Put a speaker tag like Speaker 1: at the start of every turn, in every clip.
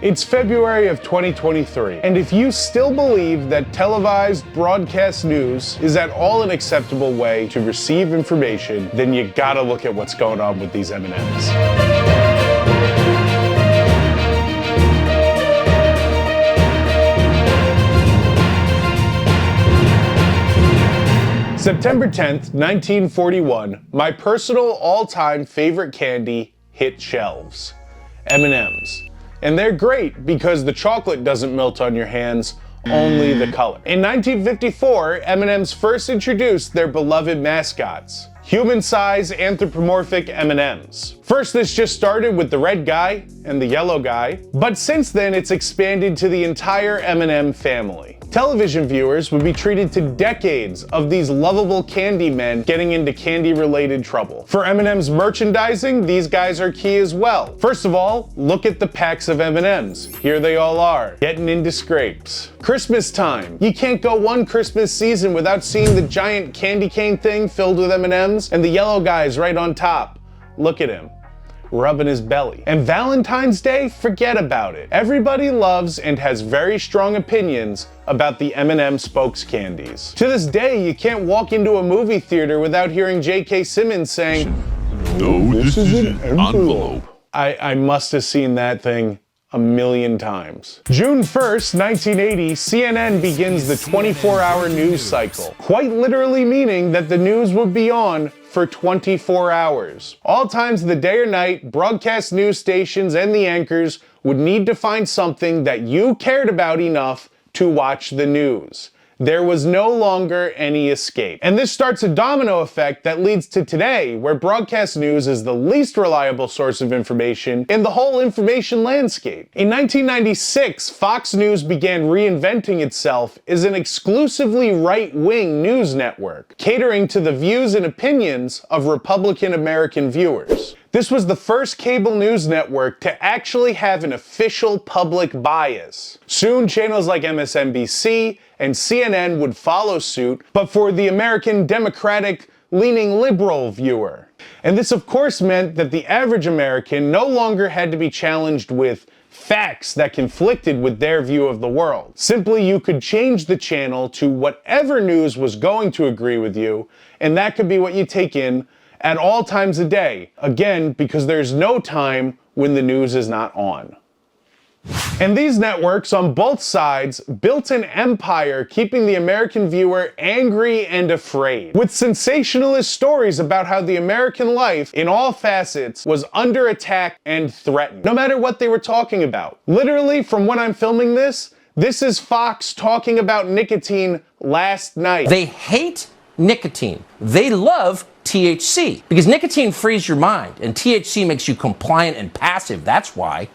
Speaker 1: It's February of 2023, and if you still believe that televised broadcast news is at all an acceptable way to receive information, then you gotta look at what's going on with these M&Ms. September 10th, 1941, my personal all-time favorite candy hit shelves. M&Ms. And they're great because the chocolate doesn't melt on your hands, only the color. In 1954, M&Ms first introduced their beloved mascots, human-size anthropomorphic M&Ms. First, this just started with the red guy and the yellow guy, but since then it's expanded to the entire M&M family. Television viewers would be treated to decades of these lovable candy men getting into candy-related trouble. For M&M's merchandising, these guys are key as well. First of all, look at the packs of M&Ms. Here they all are, getting into scrapes. Christmas time. You can't go one Christmas season without seeing the giant candy cane thing filled with M&Ms and the yellow guys right on top. Look at him, rubbing his belly. And Valentine's Day, forget about it. Everybody loves and has very strong opinions about the M&M spokes candies. To this day, you can't walk into a movie theater without hearing J.K. Simmons saying, "No, this is an envelope." I must have seen that thing a million times. June 1st, 1980, CNN begins the 24-hour news cycle, quite literally meaning that the news would be on for 24 hours. All times of the day or night, broadcast news stations and the anchors would need to find something that you cared about enough to watch the news. There was no longer any escape. And this starts a domino effect that leads to today, where broadcast news is the least reliable source of information in the whole information landscape. In 1996, Fox News began reinventing itself as an exclusively right-wing news network, catering to the views and opinions of Republican American viewers. This was the first cable news network to actually have an official public bias. Soon, channels like MSNBC and CNN would follow suit, but for the American Democratic-leaning liberal viewer. And this, of course, meant that the average American no longer had to be challenged with facts that conflicted with their view of the world. Simply, you could change the channel to whatever news was going to agree with you, and that could be what you take in at all times a day, again, because there's no time when the news is not on. And these networks on both sides built an empire keeping the American viewer angry and afraid, with sensationalist stories about how the American life, in all facets, was under attack and threatened, no matter what they were talking about. Literally, from when I'm filming this is Fox talking about nicotine last night.
Speaker 2: They hate nicotine. They love THC, because nicotine frees your mind and THC makes you compliant and passive. That's why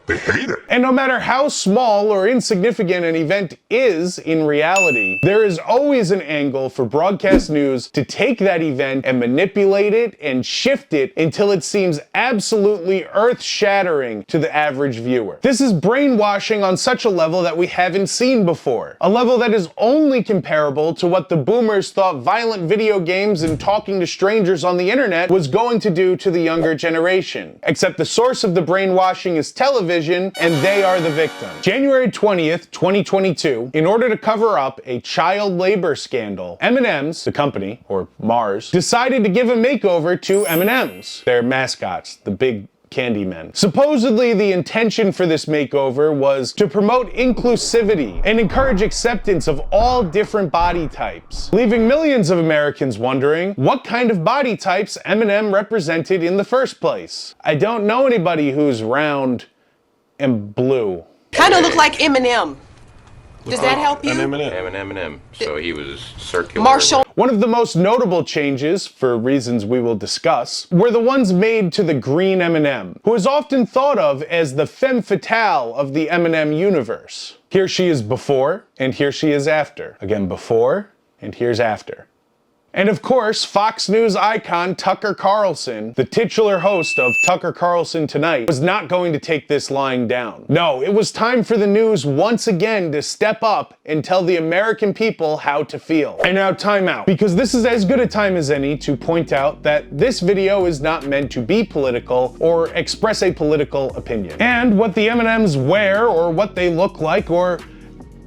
Speaker 1: they hate it. And no matter how small or insignificant an event is in reality, there is always an angle for broadcast news to take that event and manipulate it and shift it until it seems absolutely earth-shattering to the average viewer. This is brainwashing on such a level that we haven't seen before. A level that is only comparable to what the boomers thought violent video games and talking to strangers on the internet was going to do to the younger generation. Except the source of the brainwashing is television, and they are the victim. January 20th, 2022, in order to cover up a child labor scandal, M&M's, the company, or Mars, decided to give a makeover to M&M's, their mascots, the big candy men. Supposedly, the intention for this makeover was to promote inclusivity and encourage acceptance of all different body types, leaving millions of Americans wondering what kind of body types M&M represented in the first place. I don't know anybody who's round and blue.
Speaker 3: Kind of look like M&M. Does that help you?
Speaker 4: M&M. So he was circular.
Speaker 3: Marshall.
Speaker 1: One of the most notable changes, for reasons we will discuss, were the ones made to the green M&M, who is often thought of as the femme fatale of the M&M universe. Here she is before, and here she is after. Again, before, and here's after. And of course, Fox News icon Tucker Carlson, the titular host of Tucker Carlson Tonight, was not going to take this lying down. No, it was time for the news once again to step up and tell the American people how to feel. And now time out, because this is as good a time as any to point out that this video is not meant to be political or express a political opinion. And what the M&Ms wear or what they look like or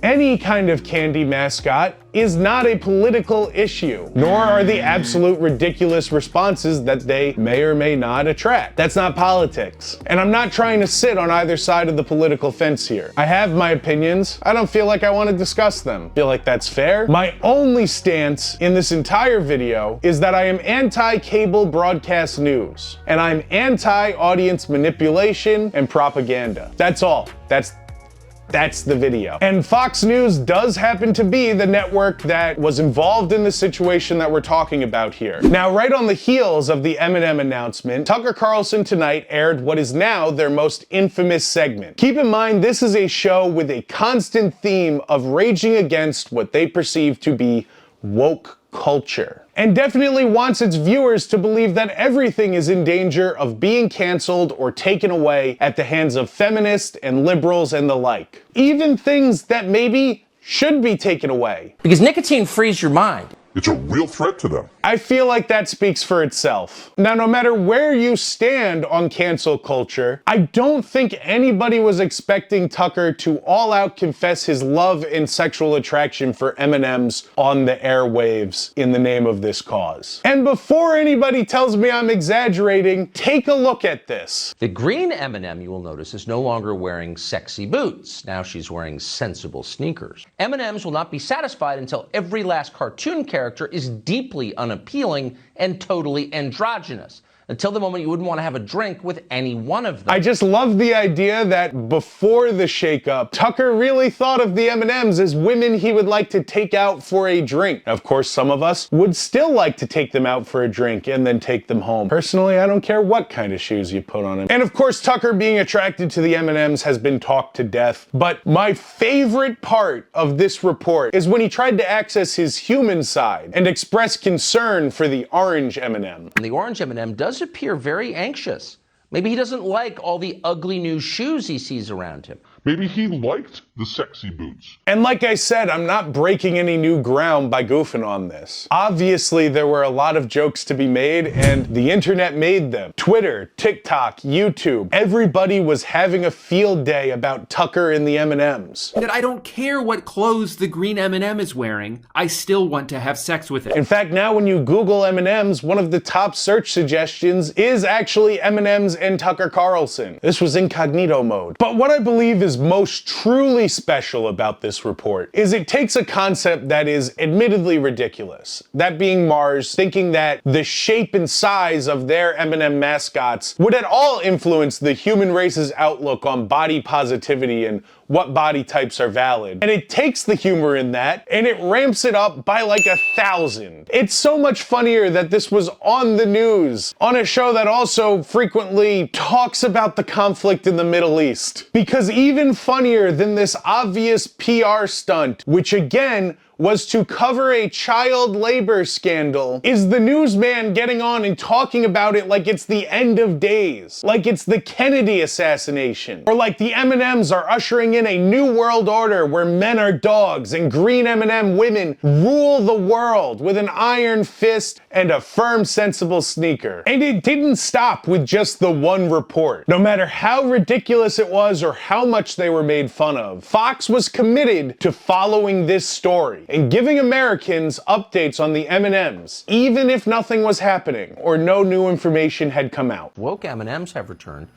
Speaker 1: any kind of candy mascot is not a political issue, nor are the absolute ridiculous responses that they may or may not attract. That's not politics. And I'm not trying to sit on either side of the political fence here. I have my opinions. I don't feel like I want to discuss them. Feel like that's fair? My only stance in this entire video is that I am anti-cable broadcast news, and I'm anti-audience manipulation and propaganda. That's all. That's the video. And Fox News does happen to be the network that was involved in the situation that we're talking about here. Now, right on the heels of the M&M announcement, Tucker Carlson Tonight aired what is now their most infamous segment. Keep in mind, this is a show with a constant theme of raging against what they perceive to be woke culture, and definitely wants its viewers to believe that everything is in danger of being canceled or taken away at the hands of feminists and liberals and the like. Even things that maybe should be taken away.
Speaker 2: Because nicotine frees your mind.
Speaker 5: It's a real threat to them.
Speaker 1: I feel like that speaks for itself. Now, no matter where you stand on cancel culture, I don't think anybody was expecting Tucker to all out confess his love and sexual attraction for M&Ms on the airwaves in the name of this cause. And before anybody tells me I'm exaggerating, take a look at this.
Speaker 2: The green M&M, you will notice, is no longer wearing sexy boots. Now she's wearing sensible sneakers. M&Ms will not be satisfied until every last cartoon character is deeply unappealing and totally androgynous. Until the moment you wouldn't want to have a drink with any one of them.
Speaker 1: I just love the idea that before the shakeup, Tucker really thought of the M&Ms as women he would like to take out for a drink. Of course, some of us would still like to take them out for a drink and then take them home. Personally, I don't care what kind of shoes you put on them. And of course, Tucker being attracted to the M&Ms has been talked to death. But my favorite part of this report is when he tried to access his human side and express concern for the orange M&M.
Speaker 2: And the orange M&M does appear very anxious. Maybe he doesn't like all the ugly new shoes he sees around him.
Speaker 5: Maybe he liked the sexy boots.
Speaker 1: And like I said, I'm not breaking any new ground by goofing on this. Obviously, there were a lot of jokes to be made, and the internet made them. Twitter, TikTok, YouTube, everybody was having a field day about Tucker and the M&Ms.
Speaker 6: That I don't care what clothes the green M&M is wearing, I still want to have sex with it.
Speaker 1: In fact, now when you Google M&Ms, one of the top search suggestions is actually M&Ms and Tucker Carlson. This was incognito mode. But what I believe is most truly special about this report is it takes a concept that is admittedly ridiculous, that being Mars thinking that the shape and size of their M&M mascots would at all influence the human race's outlook on body positivity and what body types are valid. And it takes the humor in that and it ramps it up by like 1,000. It's so much funnier that this was on the news, on a show that also frequently talks about the conflict in the Middle East. Because even funnier than this obvious PR stunt, which again was to cover a child labor scandal, is the newsman getting on and talking about it like it's the end of days, like it's the Kennedy assassination, or like the M&Ms are ushering in a new world order where men are dogs and green M&M women rule the world with an iron fist and a firm, sensible sneaker. And it didn't stop with just the one report. No matter how ridiculous it was or how much they were made fun of, Fox was committed to following this story and giving Americans updates on the M&Ms, even if nothing was happening or no new information had come out.
Speaker 2: Woke M&Ms have returned.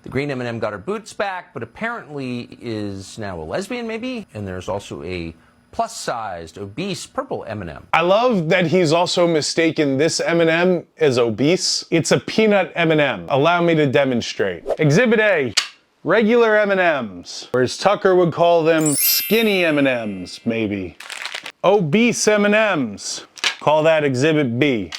Speaker 2: The green M&M got her boots back, but apparently is now a lesbian maybe, and there's also a plus-sized, obese purple M&M.
Speaker 1: I love that he's also mistaken this M&M as obese. It's a peanut M&M. Allow me to demonstrate. Exhibit A, regular M&Ms, or as Tucker would call them, skinny M&Ms, maybe. Obese M&Ms, call that Exhibit B.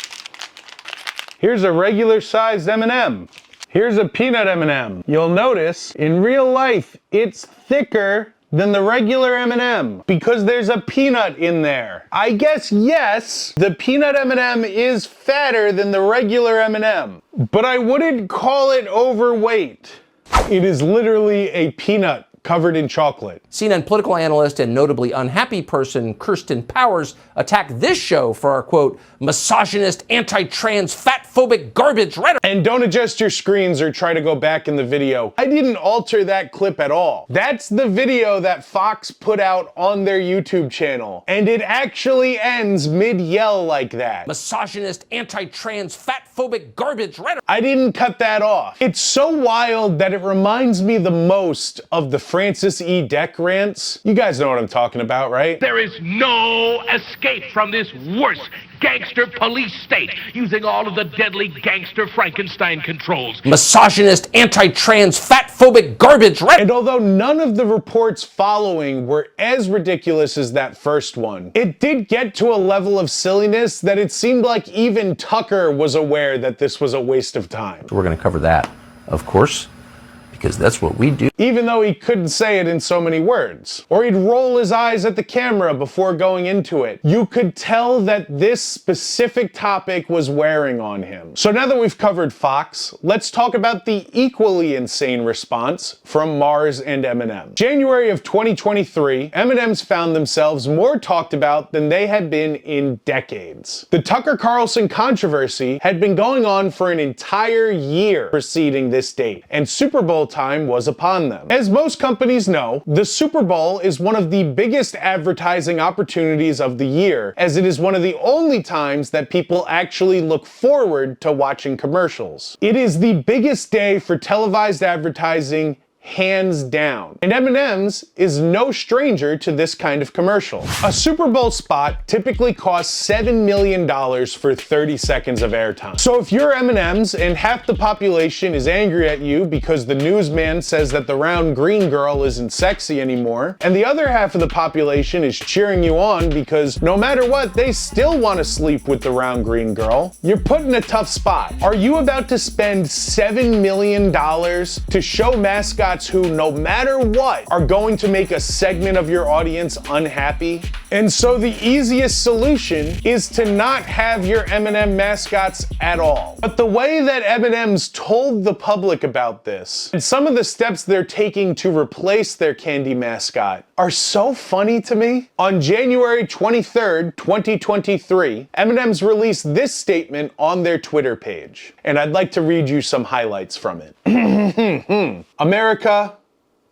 Speaker 1: Here's a regular sized M&M. Here's a peanut M&M. You'll notice, in real life, it's thicker than the regular M&M because there's a peanut in there. I guess yes, the peanut M&M is fatter than the regular M&M, but I wouldn't call it overweight. It is literally a peanut covered in chocolate.
Speaker 2: CNN political analyst and notably unhappy person Kirsten Powers attacked this show for our, quote, misogynist, anti-trans, fat-phobic garbage rhetoric.
Speaker 1: And don't adjust your screens or try to go back in the video. I didn't alter that clip at all. That's the video that Fox put out on their YouTube channel. And it actually ends mid-yell like that.
Speaker 2: Misogynist, anti-trans, fat-phobic garbage rhetoric.
Speaker 1: I didn't cut that off. It's so wild that it reminds me the most of the Francis E. Deck rants. You guys know what I'm talking about, right?
Speaker 7: There is no escape from this worst gangster police state using all of the deadly gangster Frankenstein controls.
Speaker 2: Misogynist, anti-trans, fat-phobic garbage rhetoric.
Speaker 1: And although none of the reports following were as ridiculous as that first one, it did get to a level of silliness that it seemed like even Tucker was aware that this was a waste of time.
Speaker 2: We're going to cover that, of course, because that's what we do.
Speaker 1: Even though he couldn't say it in so many words. Or he'd roll his eyes at the camera before going into it. You could tell that this specific topic was wearing on him. So now that we've covered Fox, let's talk about the equally insane response from Mars and M&M. January of 2023, M&Ms found themselves more talked about than they had been in decades. The Tucker Carlson controversy had been going on for an entire year preceding this date, and Super Bowl time was upon them. As most companies know, the Super Bowl is one of the biggest advertising opportunities of the year, as it is one of the only times that people actually look forward to watching commercials. It is the biggest day for televised advertising hands down. And M&M's is no stranger to this kind of commercial. A Super Bowl spot typically costs $7 million for 30 seconds of airtime. So if you're M&M's and half the population is angry at you because the newsman says that the round green girl isn't sexy anymore, and the other half of the population is cheering you on because no matter what, they still want to sleep with the round green girl, you're put in a tough spot. Are you about to spend $7 million to show mascots who, no matter what, are going to make a segment of your audience unhappy? And so the easiest solution is to not have your M&M mascots at all. But the way that M&M's told the public about this, and some of the steps they're taking to replace their candy mascot, are so funny to me. On January 23rd, 2023, M&M's released this statement on their Twitter page. And I'd like to read you some highlights from it. America,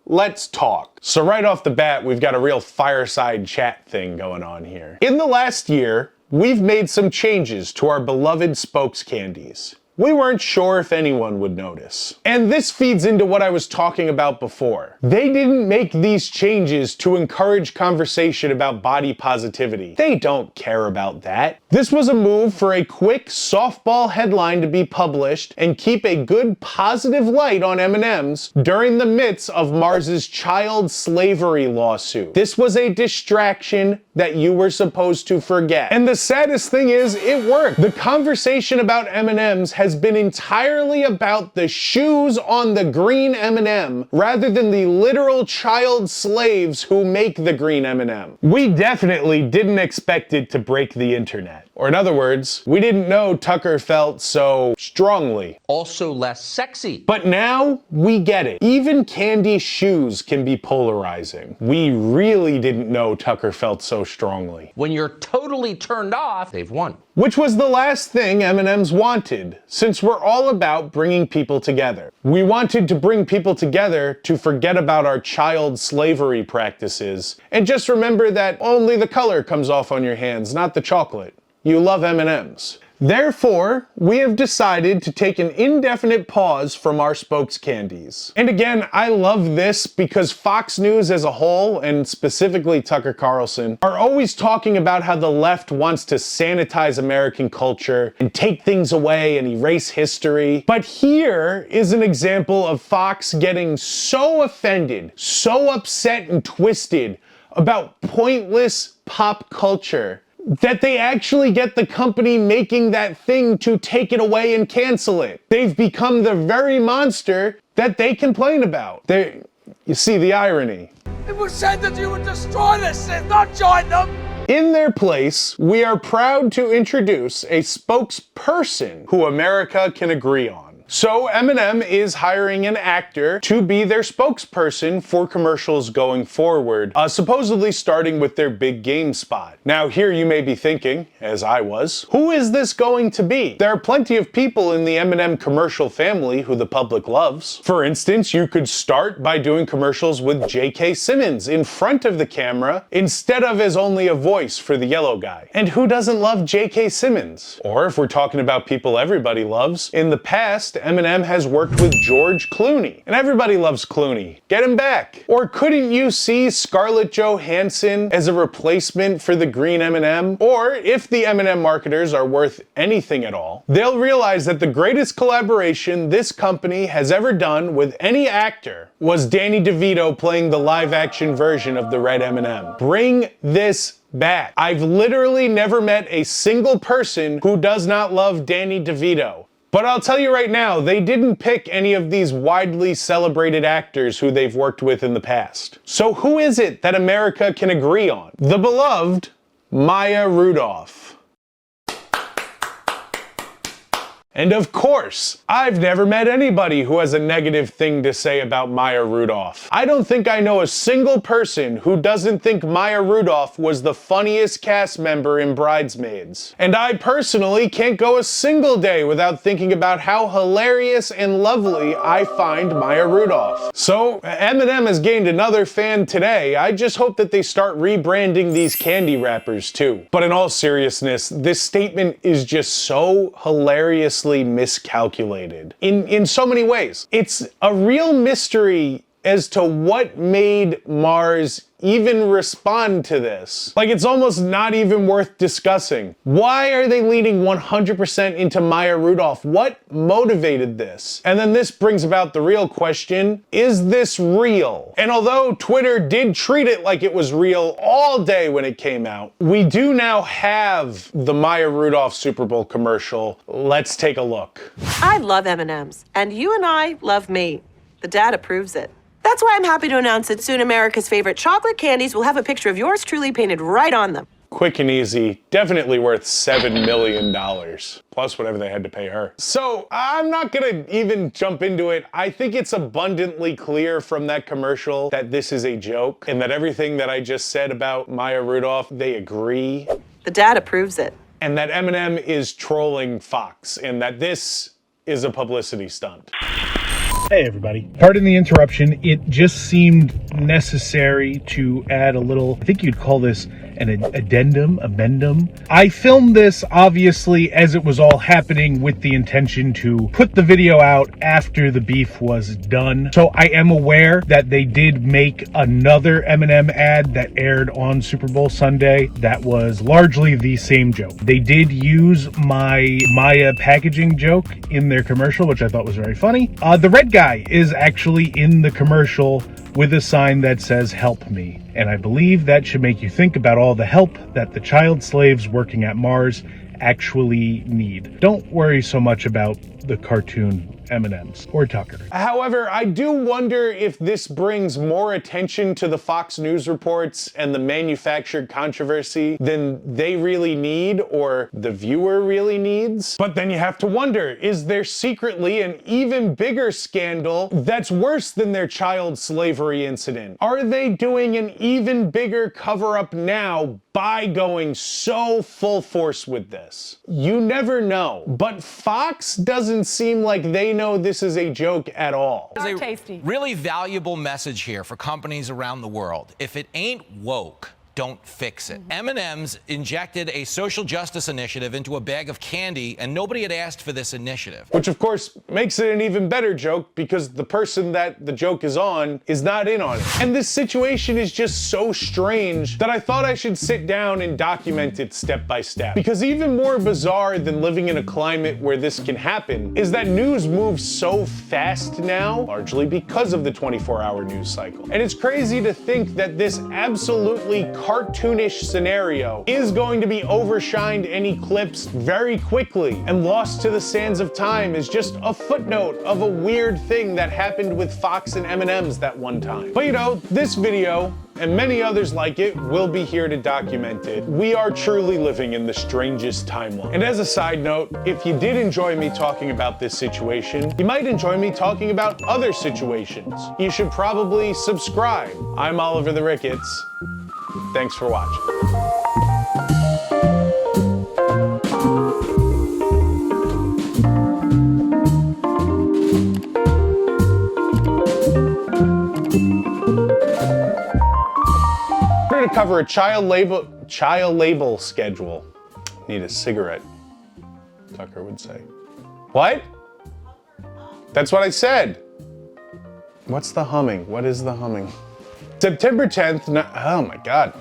Speaker 1: let's talk. So right off the bat, we've got a real fireside chat thing going on here. In the last year, we've made some changes to our beloved spokes candies. We weren't sure if anyone would notice. And this feeds into what I was talking about before. They didn't make these changes to encourage conversation about body positivity. They don't care about that. This was a move for a quick softball headline to be published and keep a good positive light on M&M's during the midst of Mars's child slavery lawsuit. This was a distraction that you were supposed to forget. And the saddest thing is, it worked. The conversation about M&M's has been entirely about the shoes on the green M&M rather than the literal child slaves who make the green M&M. We definitely didn't expect it to break the internet. Or in other words, we didn't know Tucker felt so strongly.
Speaker 2: Also less sexy.
Speaker 1: But now we get it. Even candy shoes can be polarizing. We really didn't know Tucker felt so strongly.
Speaker 2: When you're totally turned off, they've won.
Speaker 1: Which was the last thing M&M's wanted, since we're all about bringing people together. We wanted to bring people together to forget about our child slavery practices, and just remember that only the color comes off on your hands, not the chocolate. You love M&M's. Therefore, we have decided to take an indefinite pause from our spokes candies. And again, I love this because Fox News as a whole, and specifically Tucker Carlson, are always talking about how the left wants to sanitize American culture and take things away and erase history. But here is an example of Fox getting so offended, so upset and twisted about pointless pop culture that they actually get the company making that thing to take it away and cancel it. They've become the very monster that they complain about. You see the irony.
Speaker 8: It was said that you would destroy this Sith, not join them!
Speaker 1: In their place, we are proud to introduce a spokesperson who America can agree on. So M&M is hiring an actor to be their spokesperson for commercials going forward, supposedly starting with their big game spot. Now here you may be thinking, as I was, who is this going to be? There are plenty of people in the M&M commercial family who the public loves. For instance, you could start by doing commercials with J.K. Simmons in front of the camera instead of as only a voice for the yellow guy. And who doesn't love J.K. Simmons? Or if we're talking about people everybody loves, in the past, M&M has worked with George Clooney, and everybody loves Clooney. Get him back. Or couldn't you see Scarlett Johansson as a replacement for the green M&M? Or if the M&M marketers are worth anything at all, they'll realize that the greatest collaboration this company has ever done with any actor was Danny DeVito playing the live-action version of the red M&M. Bring this back. I've literally never met a single person who does not love Danny DeVito. But I'll tell you right now, they didn't pick any of these widely celebrated actors who they've worked with in the past. So who is it that America can agree on? The beloved Maya Rudolph. And of course, I've never met anybody who has a negative thing to say about Maya Rudolph. I don't think I know a single person who doesn't think Maya Rudolph was the funniest cast member in Bridesmaids. And I personally can't go a single day without thinking about how hilarious and lovely I find Maya Rudolph. So M&M has gained another fan today. I just hope that they start rebranding these candy wrappers too. But in all seriousness, this statement is just so hilariously miscalculated in so many ways. It's a real mystery as to what made Mars even respond to this. Like, it's almost not even worth discussing. Why are they leaning 100% into Maya Rudolph? What motivated this? And then this brings about the real question, is this real? And although Twitter did treat it like it was real all day when it came out, we do now have the Maya Rudolph Super Bowl commercial. Let's take a look.
Speaker 3: I love M&Ms, and you and I love me. The data proves it. That's why I'm happy to announce that soon America's favorite chocolate candies will have a picture of yours truly painted right on them.
Speaker 1: Quick and easy, definitely worth $7 million, plus whatever they had to pay her. So I'm not gonna even jump into it. I think it's abundantly clear from that commercial that this is a joke, and that everything that I just said about Maya Rudolph, they agree.
Speaker 3: The data proves it.
Speaker 1: And that M&M is trolling Fox, and that this is a publicity stunt.
Speaker 9: Hey everybody. Pardon the interruption. It just seemed necessary to add a little, I think you'd call this an addendum. I filmed this obviously as it was all happening with the intention to put the video out after the beef was done. So I am aware that they did make another M&M ad that aired on Super Bowl Sunday that was largely the same joke. They did use my Maya packaging joke in their commercial, which I thought was very funny. The red guy is actually in the commercial with a sign that says "Help Me." And I believe that should make you think about all the help that the child slaves working at Mars actually need. Don't worry so much about the cartoon M&Ms or Tucker.
Speaker 1: However, I do wonder if this brings more attention to the Fox News reports and the manufactured controversy than they really need or the viewer really needs. But then you have to wonder, is there secretly an even bigger scandal that's worse than their child slavery incident? Are they doing an even bigger cover-up now by going so full force with this? You never know, but Fox doesn't seem like they know this is a joke at all.
Speaker 10: There's a really valuable message here for companies around the world. If it ain't woke, don't fix it. M&M's injected a social justice initiative into a bag of candy, and nobody had asked for this initiative.
Speaker 1: Which of course makes it an even better joke because the person that the joke is on is not in on it. And this situation is just so strange that I thought I should sit down and document it step by step. Because even more bizarre than living in a climate where this can happen is that news moves so fast now, largely because of the 24-hour news cycle. And it's crazy to think that this absolutely cartoonish scenario is going to be overshined and eclipsed very quickly and lost to the sands of time as just a footnote of a weird thing that happened with Fox and M&M's that one time. But you know, this video and many others like it will be here to document it. We are truly living in the strangest timeline. And as a side note, if you did enjoy me talking about this situation, you might enjoy me talking about other situations. You should probably subscribe. I'm Oliver the Ricketts. Thanks for watching. To cover a child label schedule. Need a cigarette, Tucker would say. What? That's what I said. What's the humming? What is the humming? September 10th, oh my God.